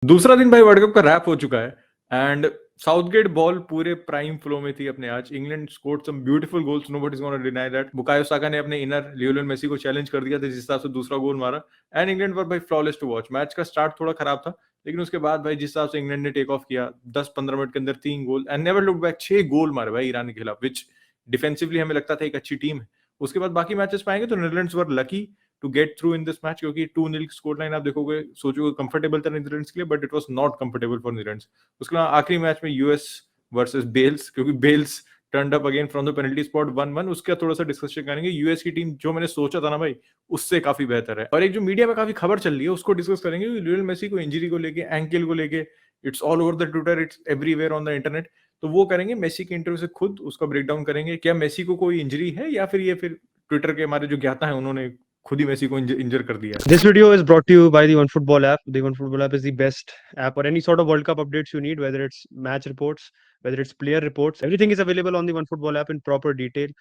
दूसरा दिन भाई वर्ल्ड कप का रैप हो चुका है एंड साउथगेट बॉल पूरे प्राइम फ्लो में थी अपने आज। England scored some beautiful goals, nobody is gonna deny that. Bukayo Saka ने अपने इनर लियोनेल मेसी को चैलेंज कर दिया था, जिस हिसाब से दूसरा गोल मारा। एंड इंग्लैंड वर भाई फ्लॉलेस टू वॉच। मैच का स्टार्ट थोड़ा खराब था, लेकिन उसके बाद भाई जिस हिसाब से इंग्लैंड ने टेक ऑफ किया 10-15 मिनट के अंदर 3 goal and never look back. 6 गोल मारे भाई ईरान के खिलाफ, विच डिफेंसिवली हमें लगता था एक अच्छी टीम है। उसके बाद बाकी मैचेस पाएंगे तो Netherlands were lucky to get through in this match, क्योंकि 2-0 स्कोर लाइन आप देखोगे, सोचोगे कंफर्टेबल था नीदरलैंड्स के लिए, but it was not comfortable for Netherlands. उसके बाद आखिरी मैच में यूएस वर्सेस बेल्स, क्योंकि Wales turned up again from the penalty spot 1-1। उसका थोड़ा सा डिस्कशन करेंगे। यूएस की टीम जो मैंने सोचा था ना भाई, उससे काफी बेहतर है। और एक जो मीडिया में काफी खबर चल रही है उसको डिस्कस करेंगे। लियोनेल मेसी को इंजरी को लेके, एंकल को लेके, it's all over the Twitter, it's everywhere on the internet. तो वो करेंगे, मेसी के इंटरव्यू से खुद उसका ब्रेकडाउन करेंगे। क्या मेसी को कोई इंजरी है या फिर ये फिर ट्विटर के हमारे जो ज्ञाता है उन्होंने खुद ही मेसी को इंजर कर दिया है। This video is brought to you by the OneFootball app. The OneFootball app is the best app for any sort of World Cup updates you need, whether it's match reports, whether it's player reports. Everything is available on the OneFootball app in proper detail.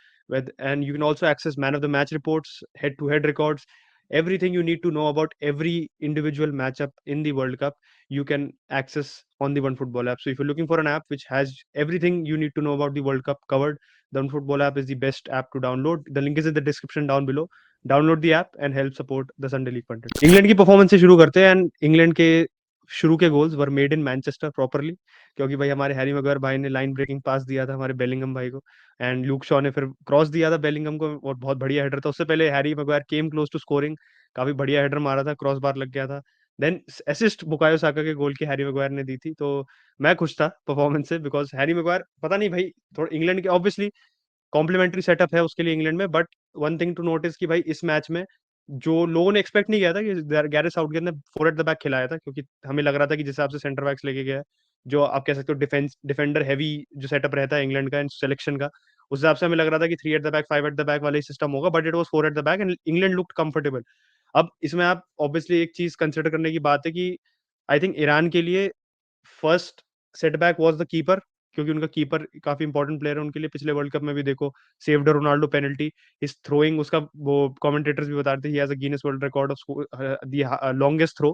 And you can also access man of the match reports, head-to-head records, everything you need to know about every individual matchup in the World Cup. You can access on the OneFootball app. So if you're looking for an app which has everything you need to know about the World Cup covered, the OneFootball app is the best app to download. The link is in the description down below. Download the app and help support the Sunday league content. England की performance से शुरू करते हैं। And England के शुरू के goals were made in Manchester properly, क्योंकि भाई हमारे हैरी मैग्वायर भाई ने लाइन ब्रेकिंग पास दिया था हमारे बेलिंगम भाई को, एंड ल्यूक शॉ ने फिर क्रॉस दिया था बेलिंगम को, और बहुत बढ़िया हेडर था। उससे पहले Harry Maguire came close to scoring, काफी बढ़िया हेडर मारा था, क्रॉस बार लग गया था। देन असिस्ट बुकायो साका के गोल की हैरी मैग्वायर ने दी थी। तो मैं खुश था परफॉर्मेंस से, बिकॉज हैरी मैग्वायर पता नहीं भाई, थोड़ा इंग्लैंड के ऑब्वियसली कॉम्प्लीमेंट्री सेटअप है उसके लिए इंग्लैंड में, but one thing to notice कि भाई इस मैच में जो लोगों ने एक्सपेक्ट नहीं किया था कि गैरेथ साउथगेट ने 4 एट द बैक खिलाया था, क्योंकि हमें लग रहा था कि जिस हिसाब से सेंटर बैक्स लेके गया है, जो आप कह सकते हो डिफेंडर हैवी जो सेटअप रहता है इंग्लैंड का सिलेक्शन का, उस हिसाब से हमें लग रहा था कि 3 at the back 5 at the back वाला ही सिस्टम होगा, but it was 4 at the back and England looked comfortable. अब इसमें आप ऑब्वियसली एक चीज कंसिडर करने की बात है कि आई थिंक ईरान के लिए first setback was the keeper, क्योंकि उनका कीपर काफी इंपॉर्टेंट प्लेयर है उनके लिए। पिछले वर्ल्ड कप में भी देखो, सेव्ड रोनाल्डो पेनल्टी, इस थ्रोइंग उसका, वो कमेंटेटर्स भी बता रहे थे he has a Guinness world record of the longest throw.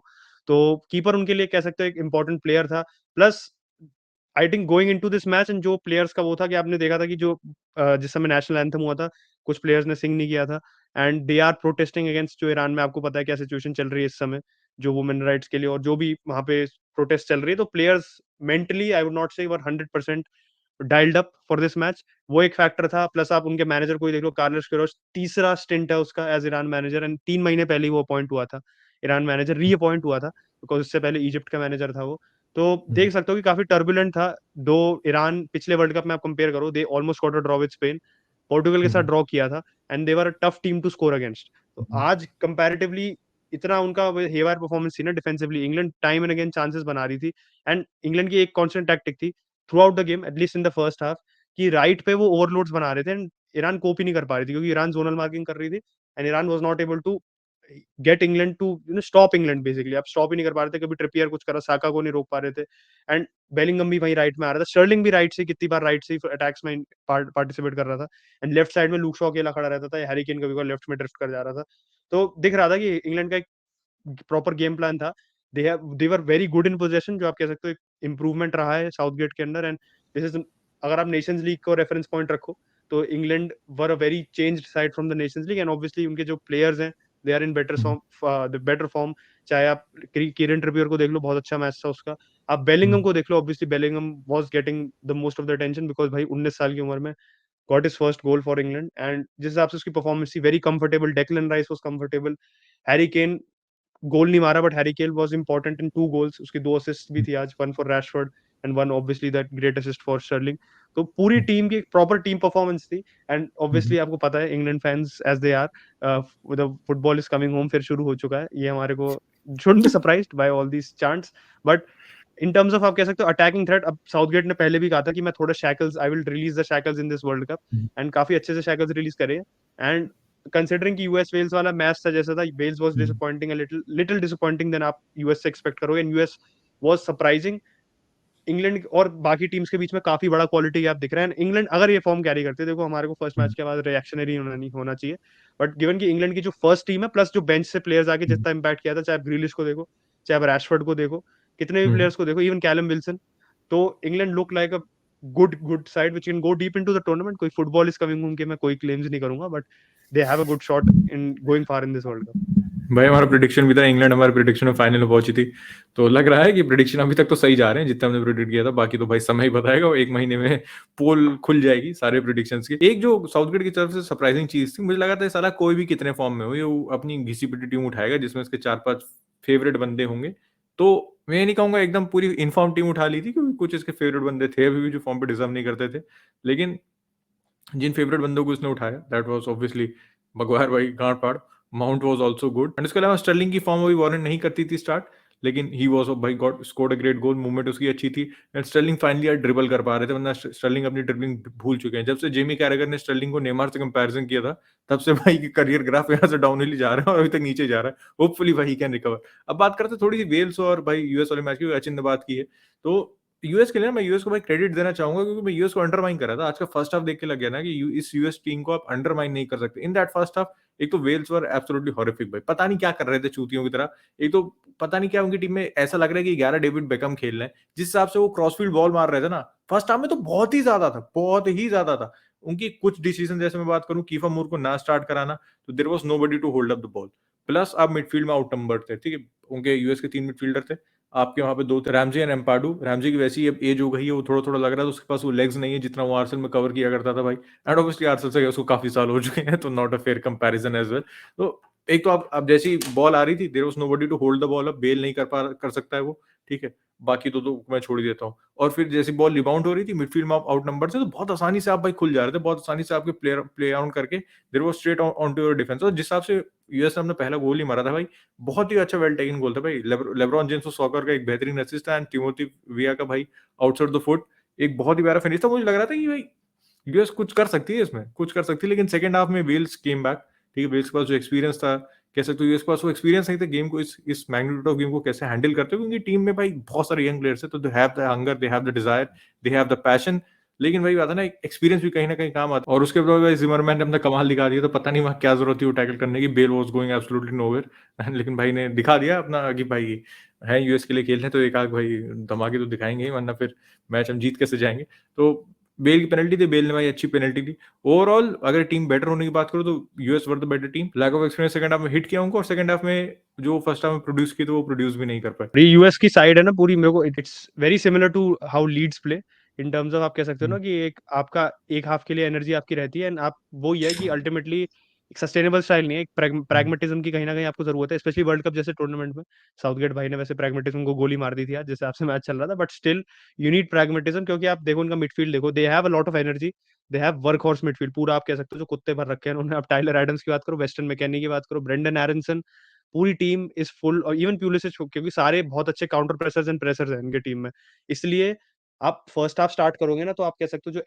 तो कीपर उनके लिए कह सकते हो एक इंपॉर्टेंट प्लेयर था। Plus I think going into this match and जो प्लेयर्स का वो था कि आपने देखा था कि जो जिस समय नेशनल एंथम हुआ था, कुछ प्लेयर्स ने सिंग नहीं किया था, and they are protesting against, जो ईरान में आपको पता है क्या सिचुएशन चल रही है इस समय, जो वुमेन राइट्स के लिए, और जो भी वहां पे प्रोटेस्ट चल रही है। तो players mentally I would not से वर 100% डाइल्ड अप फॉर दिस मैच, वो एक फैक्टर था। प्लस आप उनके मैनेजर को ही देख लो, कार्लोस क्यूरोस, तीसरा स्टिंट है उसका एज ईरान मैनेजर, एंड 3 महीने पहले ही वो अपॉइंट हुआ था ईरान मैनेजर, री अपॉइंट हुआ था, बिकॉज उससे पहले इजिप्ट का मैनेजर था वो। तो देख सकते हो कि काफी टर्बुलेंट था। दो ईरान पिछले वर्ल्ड कप में आप कंपेयर करो, they almost got a draw with Spain, Portugal के साथ ड्रॉ किया था, and they were a tough team to score against. तो आज कंपैरेटिवली इतना उनका हेवार परफॉर्मेंस थी ना defensively, England time and again chances बना रही थी। एंड इंग्लैंड की एक कॉन्स्टेंट टैक्टिक थी throughout the game, at least in the first half, कि राइट पे वो ओवरलोड्स बना रहे थे एंड ईरान कोप ही नहीं कर पा रही थी, क्योंकि ईरान जोनल मार्किंग कर रही थी and Iran was not able to get England to stop England. Basically आप स्टॉप ही नहीं कर पा रहे थे, कभी ट्रिपियर कुछ करा, साका को नहीं रोक पा रहे थे, एंड बेलिंगम भी वहीं राइट में आ रहा था, स्टर्लिंग भी राइट से कितनी बार राइट से अटैक्स में पार्टिसिपेट कर रहा था, एंड लेफ्ट साइड में लूक शॉ अकेला खड़ा रहता था, हैरी केन कभी कभी लेफ्ट में ड्रिफ्ट कर जा रहा था। तो दिख रहा था कि इंग्लैंड का एक प्रॉपर गेम प्लान था। They were very good in possession, जो आप कह सकते हो एक इंप्रूवमेंट रहा है साउथगेट के अंदर। एंड दिस इज, अगर आप नेशंस लीग को रेफरेंस पॉइंट रखो, तो England were a very changed side from the Nations League, and obviously उनके जो प्लेयर्स हैं they are in better form. चाहे आप कीरन ट्रिपियर को देख लो, बहुत अच्छा मैच था उसका। आप बेलिंगम को देख लो, obviously Bellingham was getting the most of the attention, because भाई 19 साल की उम्र में got his first goal for England, and जिस हिसाब से उसकी परफॉर्मेंस थी, very comfortable. Declan Rice was comfortable. Harry Kane goal नहीं मारा, but Harry Kane was important in 2 goals, उसकी 2 असिस्ट भी थी आज, one for Rashford and one obviously that great assist for Stirling. तो पूरी टीम की प्रॉपर टीम परफॉर्मेंस थी। एंड ऑब्वियसली आपको पता है England fans as they are, the football is coming home फिर शुरू हो चुका है, ये हमारे को shouldn't be surprised by all these chants. But in terms of आप कह सकते हो अटैकिंग थ्रेट, अब साउथगेट ने पहले भी कहा था कि मैं थोड़ा shackles, I will release the shackles in this world cup, and काफी अच्छे से शैकल्स रिलीज करे। एंड कंसिडरिंग कि यूएस वेल्स वाला मैच था जैसा था, Wales was disappointing, a little disappointing than आप यूएस से एक्सपेक्ट करोगे, and US was surprising. England और बाकी टीम्स के बीच में काफी बड़ा क्वालिटी गैप दिख रहा है। इंग्लैंड अगर ये फॉर्म कैरी करते, देखो हमारे को फर्स्ट मैच के बाद रिएक्शनरी होना चाहिए, बट गिवन कि इंग्लैंड की जो फर्स्ट टीम है, प्लस जो बेंच से प्लेयर्स आके जितना इंपैक्ट किया था, चाहे आप ग्रीलिश को देखो, चाहे आप रैशफोर्ड को देखो, कितने भी हम्म। प्लेयर्स को देखो, इवन कैलम विल्सन, तो England look like a good side which can go deep into the tournament. कोई फुटबॉल इज कमिंग उनके मैं कोई क्लेम्स नहीं करूंगा, but they have a good shot in going far in this world cup. भाई हमारा prediction भी था, इंग्लैंड हमारे प्रिडिक्शन में फाइनल में पहुंची थी, तो लग रहा है कि प्रिडिक्शन अभी तक तो सही जा रहे हैं जितना हमने प्रिडिक्ट किया था। बाकी तो भाई समय ही बताएगा, और 1 महीने में पोल खुल जाएगी सारे प्रिडिक्शंस की। एक जो साउथगेट की तरफ से सरप्राइजिंग चीज थी, मुझे लगा था साला कोई भी कितने फॉर्म में हो ये वो अपनी घिसी पिटी टीम उठाएगा जिसमें उसके 4-5 फेवरेट बंदे होंगे। तो मैं ये नहीं कहूंगा एकदम पूरी इनफॉर्म टीम उठा ली थी, क्योंकि कुछ इसके फेवरेट बंदे थे अभी भी जो फॉर्म पे डिजर्व नहीं करते थे, लेकिन जिन फेवरेट बंदों को उसने उठाया दैट वाज ऑब्वियसली मगवायर भाई, गांड फाड़। Mount was also good, and इसके अलावा स्टर्लिंग की फॉर्म अभी वारंट नहीं करती थी स्टार्ट, लेकिन ही वाज भाई God scored a great goal, movement उसकी अच्छी थी, एंड स्टर्लिंग फाइनली यार ड्रिबल कर पा रहे थे, वरना स्टर्लिंग अपनी ड्रिबलिंग भूल चुके हैं। जब से जेमी कैरेगर ने स्टर्लिंग को नेमार से कंपैरिजन किया था, तब से भाई की करियर ग्राफ यहाँ से डाउनहिल ही जा रहा है और अभी तक नीचे जा रहा है। होपफुली भाई कैन रिकवर। अब बात करते हैं थोड़ी सी वेल्स और भाई यूएस वाले मैच की, अचिन ने बात की है, तो यूएस के लिए ना मैं यूएस को भाई क्रेडिट देना चाहूंगा, क्योंकि मैं यूएस को अंडरमाइन कर रहा था। आज का फर्स्ट हाफ देख के लग गया ना कि इस यूएस टीम को आप अंडरमाइन नहीं कर सकते इन दैट फर्स्ट हाफ। एक तो वेल्स वर एब्सोल्युटली हॉरिफिक भाई, पता नहीं क्या कर रहे थे चूतियों की तरह। एक तो पता नहीं क्या उनकी टीम में ऐसा लग रहा है कि 11 डेविड बेकम खेल रहे हैं, जिस हिसाब से वो क्रॉसफील्ड बॉल मार रहे थे ना फर्स्ट हाफ में, तो बहुत ही ज्यादा था, बहुत ही ज्यादा था। उनकी कुछ डिसीजन, जैसे मैं बात करूं कीफा मूर को ना स्टार्ट कराना, तो there was nobody to hold up the ball. Plus आप मिडफील्ड में आउट नंबर थे, ठीक है, उनके यूएस के 3 मिडफील्डर थे, आपके वहां पे 2 थे, रैमजी एंड एम्पाडू। रैमजी की वैसी अब एज हो गई है, वो थोड़ा थोड़ा लग रहा है, तो उसके पास वो लेग्स नहीं है जितना वो आर्सेनल में कवर किया करता था भाई, एंड ऑब्वियसली आर्सेनल से उसको काफी साल हो चुके हैं, तो not a fair comparison as well. तो एक तो आप अब जैसी बॉल आ रही थी, there was nobody to hold the ball up, Bale नहीं कर सकता है वो, ठीक है, बाकी तो मैं छोड़ ही देता हूँ। और फिर जैसी बॉल रिबाउंड हो रही थी, मिडफील्ड में आप आउट नंबर से, तो बहुत आसानी से आप भाई खुल जा रहे थे, बहुत आसानी से आपके प्लेयर प्ले आउट करके there was straight on to your defence. और जिस हिसाब से यूएस ने अपना पहला गोल ही मारा था भाई, बहुत ही अच्छा वेल टेकन गोल था भाई। लेब्रॉन जेम्स और सॉकर का एक बेहतरीन असिस्ट था, एंड टिमोथी विया का भाई आउटसाइड द फुट एक बहुत ही प्यारा फिनिश था। मुझे लग रहा था कि भाई यूएस कुछ कर सकती है, इसमें कुछ कर सकती है, लेकिन सेकंड हाफ में वेल्स केम बैक, ठीक है, वेल्स के पास जो एक्सपीरियंस था, कह सकते हो यूएस के पास वो एक्सपीरियंस नहीं था गेम को, इस मैग्नीट्यूड ऑफ गेम को कैसे हैंडल करते हो, क्योंकि टीम में भाई बहुत सारे यंग प्लेयर्स है, तो they have the hunger, they have the desire, they have the passion. लेकिन वही बात है ना, एक्सपीरियंस भी कहीं ना कहीं काम आता है। और उसके बाद भाई जिमरमैन ने अपना कमाल दिखा दिया, तो पता नहीं वहाँ क्या जरूरत थी वो टैकल करने की, Bale was going absolutely nowhere, लेकिन भाई ने दिखा दिया अपना कि भाई है यूएस के लिए खेल रहे हैं, तो एक आध भाई धमाके तो दिखाएंगे ही, वरना फिर मैच हम जीत कैसे जाएंगे। तो बेल की पेनल्टी थी, बेल ने भाई अच्छी पेनल्टी दी। ओवरऑल अगर टीम बेटर होने की बात करो तो US were the better team. Lack of experience second half में हिट किया उनको, और सेकंड हाफ में जो फर्स्ट हाफ में प्रोड्यूस की, तो वो प्रोड्यूस भी नहीं कर पाए। ये यूएस की साइड है ना पूरी, मेरे को it's very similar to how Leeds play in terms of, आप कह सकते हो ना कि एक आपका एक हाफ के लिए एनर्जी आपकी रहती है, एंड आप वो ये है कि अल्टीमेटली एक सस्टेनेबल स्टाइल नहीं है, एक प्रैग्मेटिज्म की कहीं ना कहीं आपको जरूरत है, स्पेशली वर्ल्ड कप जैसे टूर्नामेंट में। साउथगेट भाई ने वैसे प्रैग्मेटिज्म को गोली मार दी थी आज जिस हिसाब से मैच चल रहा था, but still you need pragmatism, क्योंकि आप देखो उनका मिडफील्ड देखो, they have a lot of energy, they have work horse midfield पूरा, आप कह सकते हो जो कुत्ते भर रखे हैं उन्होंने। आप टाइलर एडम्स की बात करो, वेस्टर्न मैकेनी की बात करो, ब्रेंडन एरनसन, पूरी टीम इज फुल, और इवन प्यूलिसिच, क्योंकि सारे बहुत अच्छे काउंटर प्रेसर्स एंड प्रेसर्स हैं इनके टीम में। इसलिए आप फर्स्ट हाफ स्टार्ट करोगे ना, तो आप कह सकते हो जो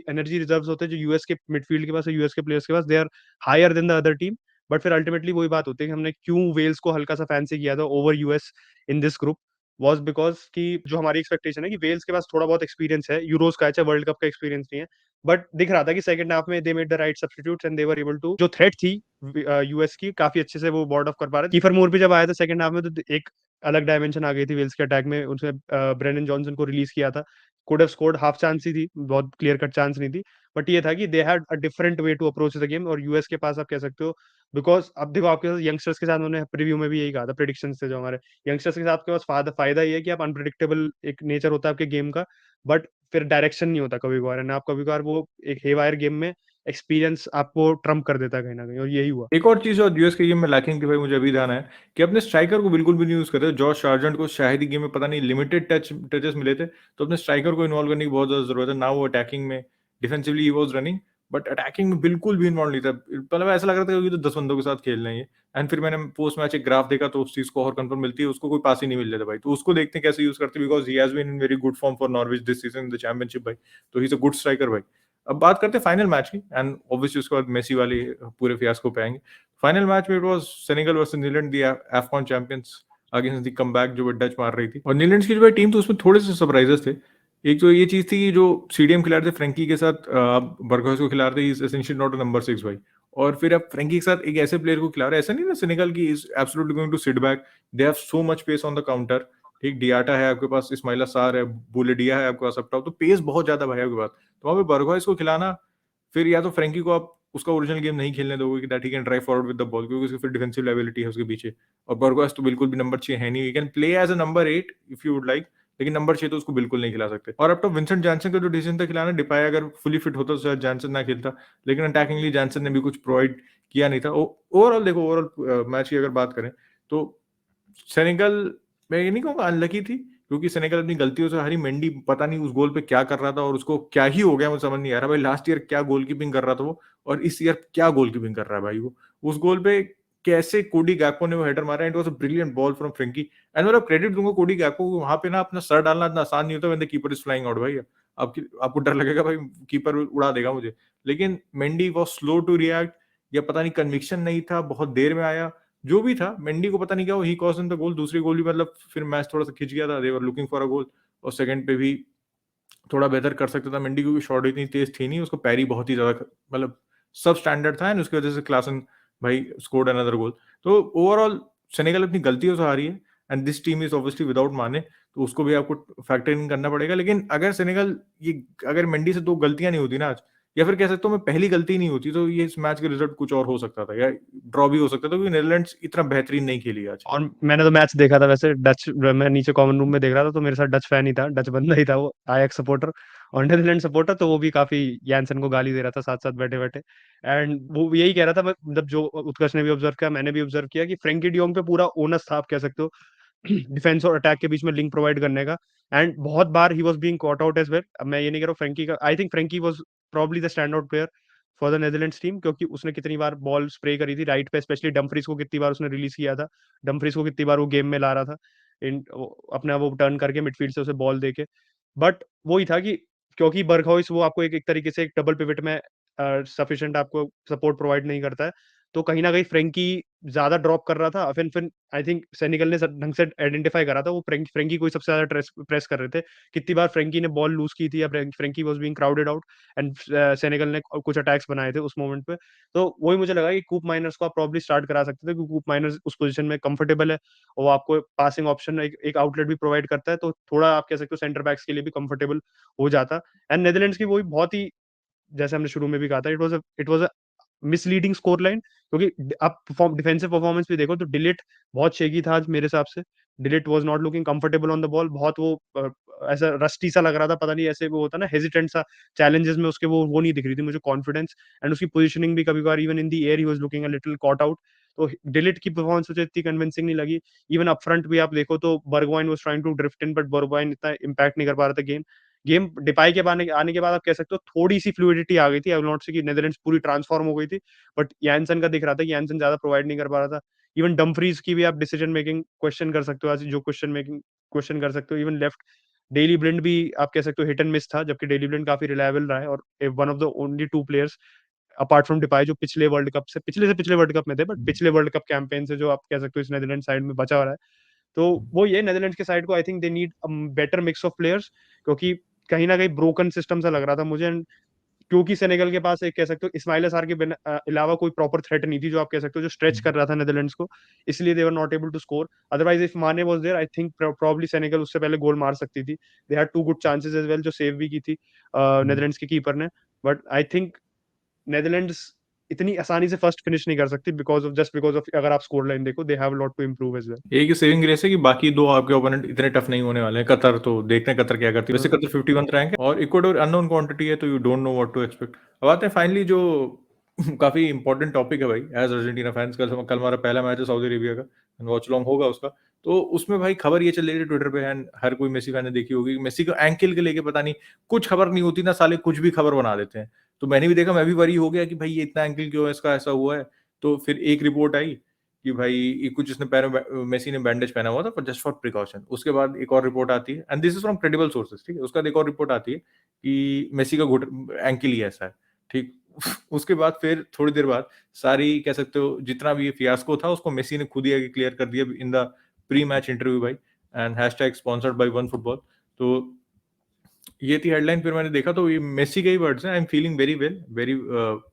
एनर्जी रिजर्व्स होते हैं जो यूएस के मिडफील्ड के पास है, यूएस के प्लेयर्स के पास, they are higher than the other team. But फिर अल्टीमेटली वही बात होती है कि हमने क्यों वेल्स को हल्का सा फैंसी किया था over US in this group, was because कि जो हमारी एक्सपेक्टेशन है कि वेल्स के पास थोड़ा बहुत एक्सपीरियंस है, यूरोस का है, चाहे वर्ल्ड कप का एक्सपीरियंस नहीं है, बट दिख रहा था कि सेकंड हाफ में they made the right substitutes and they were able to, जो थ्रेट थी यूएस की, काफी अच्छे से वो बॉर्ड ऑफ कर पा रहे थे। कीफर मूर भी जब आया था सेकंड हाफ में, तो एक अलग डायमेंशन आ गई थी वेल्स के अटैक में, उसने ब्रेंडन जॉनसन को रिलीज किया था, could have scored, half chance ही थी, बहुत क्लियर कट चांस नहीं थी, बट ये था कि they had a different way to approach the game. और यूएस के पास आप कह सकते हो, बिकॉज अब देखो आपके साथ यंगस्टर्स के साथ, उन्होंने प्रीव्यू में भी यही कहा था, प्रेडिक्शन से जो हमारे यंगस्टर्स के साथ आपके पास फायदा ये है कि आप अनप्रिडिक्टेबल एक नेचर होता है आपके गेम का, बट फिर डायरेक्शन नहीं होता कभी कभार, आप कभी कभार वो एक हेवायर गेम में एक्सपीरियंस आपको ट्रम्प कर देता है कहीं ना कहीं, और यही हुआ। एक और चीज और यूएस के गेम में लैकिंग थी भाई, मुझे अभी ध्यान है कि अपने स्ट्राइकर को बिल्कुल भी नहीं यूज करते। जॉश सार्जेंट को शायद ही गेम में पता नहीं लिमिटेड टचेस मिले थे, तो अपने स्ट्राइकर को इन्वॉल्व करने की बहुत ज्यादा जरूरत है ना। वो अटैकिंग में, defensively he was running, but attacking में बिल्कुल भी इन्वॉल्व नहीं था। पहले ऐसा लग रहा था कि तो 10 बंदों के साथ खेल रहे हैं। एंड फिर मैंने पोस्ट मैच एक ग्राफ देखा, तो उस चीज को और कंफर्म मिलती है, उसको कोई पास ही नहीं मिल रहा था भाई। तो उसको देखते हैं कैसे यूज करते, because he has been in very good form for Norwich this season in the championship भाई, तो he is a good striker भाई। अब बात करते हैं फाइनल मैच की, एंड ऑब्वियसली उसके बाद मेसी वाली पूरे फियास्को पे आएंगे। फाइनल मैच में it was Senegal versus New Zealand, the AFCON champions against the comeback जो डच मार रही थी। और न्यूजीलैंड की जो भाई टीम, तो उसमें थोड़े से सरप्राइजेस थे। एक तो ये चीज थी कि जो सीडीएम खिला रहे थे फ्रेंकी के साथ, बर्गहॉस को खिला रहे थे, is essentially not a number 6 भाई। और फिर अब फ्रेंकी के साथ एक ऐसे प्लेयर को खिला रहे हैं, ऐसा नहीं ना सेनेगल की is absolutely going to sit back, they have so much pace on the counter, ठीक, डियाटा है आपके पास, इस्माइला सार है, बुलेडिया है आपके पास अप टॉप, तो पेस बहुत ज्यादा भाई आपके पास। तो वहाँ पे बर्गवाइस को खिलाना, फिर या तो फ्रेंकी को आप उसका ओरिजिनल गेम नहीं खेलने दोगे कि that he can drive forward with the ball, क्योंकि उसकी फिर डिफेंसिव लायबिलिटी है उसके पीछे। और बर्गवाइस तो बिल्कुल भी नंबर 6 है नहीं, you can play as a number 8 if you would like, लेकिन नंबर 6 तो उसको बिल्कुल नहीं खिला सकते। और अब तो विंसेंट जॉनसन का जो डिसीजन था खिलाना, डिपाई अगर फुली फिट होता तो शायद जॉनसन ना खेलता, लेकिन अटैकिंगली जॉनसन ने भी कुछ प्रोवाइड किया नहीं था। ओवरऑल देखो, ओवरऑल मैच की अगर बात करें तो सेनेगल, मैं ये नहीं कहूंगा अनलकी थी, क्योंकि सेनेगल अपनी गलतियों से हारी। मेंडी पता नहीं उस गोल पे क्या कर रहा था और उसको क्या ही हो गया, मुझे समझ नहीं आ रहा भाई। लास्ट ईयर क्या गोलकीपिंग कर रहा था वो, और इस ईयर क्या गोलकीपिंग कर रहा है भाई वो। उस गोल पे कैसे कोडी गैक्पो ने वो हेडर मारा, it was a brilliant ball from Frenkie. And मतलब क्रेडिट दूंगा कोडी गैक्पो को, वहां पे ना अपना सर डालना इतना आसान नहीं होता when the keeper is flying out भाई। आपको डर लगेगा भाई कीपर उड़ा देगा मुझे, लेकिन Mendy was slow to react, या पता नहीं कन्विक्शन नहीं था, बहुत देर में आया। जो भी था, मेंडी को पता नहीं क्या, ही कॉस्ट द गोल। दूसरी गोल भी मतलब फिर मैच थोड़ा सा खिंच गया था, they were looking for a गोल। और सेकंड पे भी थोड़ा बेहतर कर सकता था मेंडी, क्योंकि शॉट इतनी तेज थी नहीं, उसको पैरी बहुत ही ज्यादा मतलब सब स्टैंडर्ड था, एंड उसकी वजह से क्लासन भाई स्कोर्ड अनदर गोल। तो ओवरऑल सेनेगल अपनी गलतियों से हारी है, and this team is obviously without माने, तो उसको भी आपको फैक्टर इन करना पड़ेगा। लेकिन अगर सेनेगल ये, अगर मेंडी से 2 गलतियां नहीं होती ना आज, या फिर कह सकता हूँ मैं पहली गलती नहीं होती, तो ये इस मैच के रिजल्ट कुछ और हो सकता था, या ड्रॉ भी हो सकता था, क्योंकि नीदरलैंड्स इतना बेहतरीन नहीं खेली आज। और मैंने तो मैच देखा था वैसे डच, मैं नीचे कॉमन रूम में देख रहा था, तो मेरे साथ डच फैन ही था, डच बंदा ही था वो, आयक सपोर्टर और नेदरलैंड सपोर्टर, तो वो भी काफी यानसन को गाली दे रहा था साथ साथ बैठे बैठे। एंड वो यही कह रहा था, मतलब जो उत्कर्ष ने भी ऑब्जर्व किया, मैंने भी ऑब्जर्व किया कि फ्रेंकी डियोंग पे पूरा ओनस था, आप कह सकते हो डिफेंस और अटैक के बीच में लिंक प्रोवाइड करने का। एंड बहुत बार ही was being caught out as well. अब मैं ये नहीं कह रहा हूँ फ्रेंकी का, I think Frenkie was probably the stand out player for the Netherlands team, क्योंकि उसने कितनी बार बॉल स्प्रे करी थी राइट पे, स्पेशली डम्फ्रीज को कितनी बार उसने रिलीज किया था, डम्फ्रीज को कितनी बार वो गेम में ला रहा था, इन अपना वो टर्न करके मिडफील्ड से उसे बॉल देके। बट वही था कि क्योंकि बर्गहुइस वो आपको एक तरीके से एक डबल पिवट में सफिशिएंट आपको सपोर्ट प्रोवाइड नहीं करता है, तो कहीं ना कहीं फ्रेंकी ज्यादा ड्रॉप कर रहा था। फिर आई थिंक सेनेगल ने ढंग से आइडेंटिफाई करा था, वो फ्रेंकी को ही सबसे ज्यादा प्रेस कर रहे थे। कितनी बार फ्रेंकी ने बॉल लूज की थी, या Frenkie was being crowded out, and Senegal ने कुछ अटैक्स बनाए थे उस मोमेंट पे। तो वही मुझे लगा कि कूप माइनर्स को आप प्रॉब्ली स्टार्ट करा सकते थे, क्योंकि कूप माइनर्स उस पोजीशन में कंफर्टेबल है, और वो आपको पासिंग ऑप्शन एक आउटलेट भी प्रोवाइड करता है, तो थोड़ा आप कह सकते हो सेंटर बैक्स के लिए भी कंफर्टेबल हो जाता। एंड नेदरलैंड्स की वही बहुत ही, जैसे हमने शुरू में भी कहा था, it was a misleading score line, क्योंकि आप डिफेंसिव परफॉर्मेंस भी देखो तो डिलीट बहुत शेकी था आज मेरे हिसाब से। Delete was not looking comfortable on the ball, बहुत वो ऐसा रस्टी सा लग रहा था, पता नहीं ऐसे वो होता ना हेजिटेंट सा, चैलेंजेस में उसके वो नहीं दिख रही थी मुझे कॉन्फिडेंस। एंड उसकी पोजीशनिंग भी कभी बार इवन इन द एयर ही was looking a little caught out. तो डिलीट की परफॉर्मेंस मुझे इतनी कन्विंसिंग नहीं लगी। इवन अप फ्रंट भी आप देखो तो Bergwijn was trying to drift in, but Bergwijn इतना इम्पैक्ट नहीं कर पा रहा था गेम। गेम डिपाई के आने के बाद आप कह सकते हो थोड़ी सी फ्लूइडिटी आ गई थी, आई विल नॉट से कि नेदरलैंड्स पूरी ट्रांसफॉर्म हो गई थी, बट यानसन का दिख रहा था कि यानसन ज्यादा प्रोवाइड नहीं कर पा रहा था। इवन डम्फ्रीज की भी आप डिसीजन मेकिंग क्वेश्चन कर सकते हो, आज जो क्वेश्चन कर सकते हो। इवन लेफ्ट डेली ब्लिंड भी आप कह सकते हो हिट एंड मिस था, जबकि डेली ब्लिंड काफी रिलायबल रहा है, और one of the only 2 players apart from Depay जो पिछले वर्ल्ड कप में थे, बट पिछले वर्ल्ड कप कैंपेन से जो आप कह सकते हो इस नेदरलैंड साइड में बचा हुआ है। तो वो ये नेदरलैंड्स के साइड को I think they need better mix of players, क्योंकि कहीं ना कहीं ब्रोकन सिस्टम सा लग रहा था मुझे। क्योंकि सेनेगल के पास एक कह सकते हो इस्माइल सार के अलावा कोई प्रॉपर थ्रेट नहीं थी, जो आप कह सकते हो जो स्ट्रेच कर रहा था नेदरलैंड्स को, इसलिए they were not able to score. Otherwise if Mané was there, I think probably Senegal उससे पहले गोल मार सकती थी। They had 2 good chances as well, जो सेव भी की थी नेदरलैंड्स के कीपर ने। बट आई थिंक नेदरलैंड्स इतनी आसानी से फर्स्ट फिनिश नहीं कर सकती, बिकॉज ऑफ अगर आप स्कोर लाइन देखो, they have lot to improve as well. एक ही सेविंग ग्रेस है कि बाकी 2 आपके ओपोनेंट इतने टफ नहीं होने वाले हैं। कतर तो देखते हैं कतर क्या करती है। वैसे कतर 51 रैंक है, और इक्वाडोर अननोन क्वांटिटी है, तो you don't know what to expect. अब आते हैं फाइनली जो काफी इंपॉर्टेंट टॉपिक है भाई, एज अर्जेंटीना फैंस। कल हमारा पहला मैच है सऊदी अरेबिया का, वॉच लॉन्ग होगा उसका। तो उसमें भाई खबर ये चल रही है ट्विटर पे, एंड हर कोई मेसी फैन ने देखी होगी, मेसी को एंकल के लेके पता नहीं कुछ खबर नहीं होती ना, साले कुछ भी खबर बना देते हैं। तो मैंने भी देखा, मैं भी वरी हो गया कि भाई ये इतना एंकल क्यों है, इसका ऐसा हुआ है। तो फिर एक रिपोर्ट आई कि भाई ये कुछ इसने पैरों में मेसी ने बैंडेज पहना हुआ था पर जस्ट फॉर प्रिकॉशन। उसके बाद एक और रिपोर्ट आती है, and this is from credible sources, ठीक है। उसका एक और रिपोर्ट आती है कि मेसी का घुट एंकल ही ऐसा है, ठीक। उसके बाद फिर थोड़ी देर बाद सारी कह सकते हो जितना भी ये फियास्को था, उसको मेसी ने खुद ही आगे क्लियर कर दिया in the pre match interview भाई, and hashtag sponsored by one football. तो ये थी हेडलाइन। फिर मैंने देखा तो ये मेसी के ही वर्ड्स हैं, I am feeling very well, very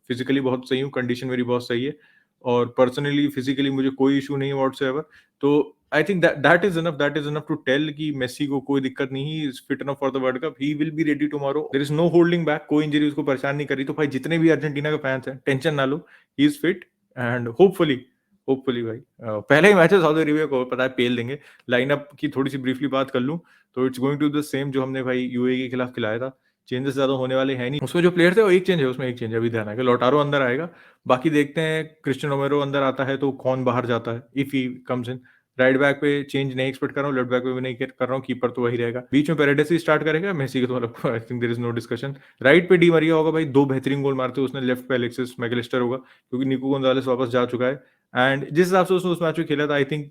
physically बहुत सही हूँ, कंडीशन मेरी बहुत सही है, और पर्सनली फिजिकली मुझे कोई इशू नहीं है व्हाटसोएवर। तो I think that is enough to tell कि मेसी को कोई दिक्कत नहीं, he is fit enough for the world cup, he will be ready tomorrow, there is no holding back, कोई इंजरी उसको परेशान नहीं कर रही। तो भाई जितने भी अर्जेंटीना के फैंस हैं टेंशन ना लो, he is fit and hopefully भाई पहले ही मैच है सऊदी अरेबिया को पता है पेल देंगे। लाइनअप की थोड़ी सी ब्रीफली बात कर लूं तो it's going to the same जो हमने भाई यूएई के खिलाफ खिलाया था, चेंजेस ज्यादा होने वाले हैं नहीं। उसमें जो प्लेयर थे वो एक चेंज है, उसमें एक चेंज है, अभी ध्यान है कि लोटारो अंदर आएगा। बाकी देखते हैं क्रिस्टियन रोमेरो अंदर आता है तो कौन बाहर जाता है if he comes in. Right back पे चेंज नहीं एक्सपेक्ट कर रहा हूँ, लेफ्ट बैक पे भी नहीं कर रहा हूँ, कीपर तो वही रहेगा। बीच में पेरेडेस ही स्टार्ट करेगा, मेसी के तो मतलब I think there is no discussion. Right पे डी मरिया होगा भाई, 2 बेहतरीन गोल मारते हैं उसने। लेफ्ट पे एलेक्सिस मैकलिस्टर होगा क्योंकि निको गोंजालेस वापस जा चुका है। एंड जिस हिसाब से उसने उस मैच में खेला था I think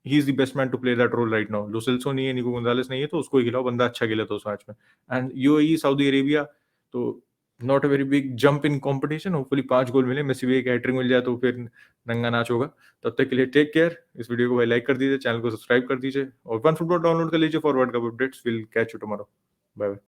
he is the best man to play that role right now. Lo Celso नहीं है, निको गोंजालेस नहीं है, तो उसको ही खिलाओ, बंदा अच्छा खेला था उस मैच में। एंड यूएई सऊदी अरेबिया तो not a very big jump in competition, hopefully 5 गोल मिले, मेसी भी एक हैट्रिक मिल जाए तो फिर नंगा नाच होगा। तब तक के लिए टेक केयर, इस वीडियो को भाई लाइक कर दीजिए, चैनल को सब्सक्राइब कर दीजिए और वन फुटबॉल डाउनलोड कर लीजिए for world cup updates. Will catch you tomorrow, bye bye.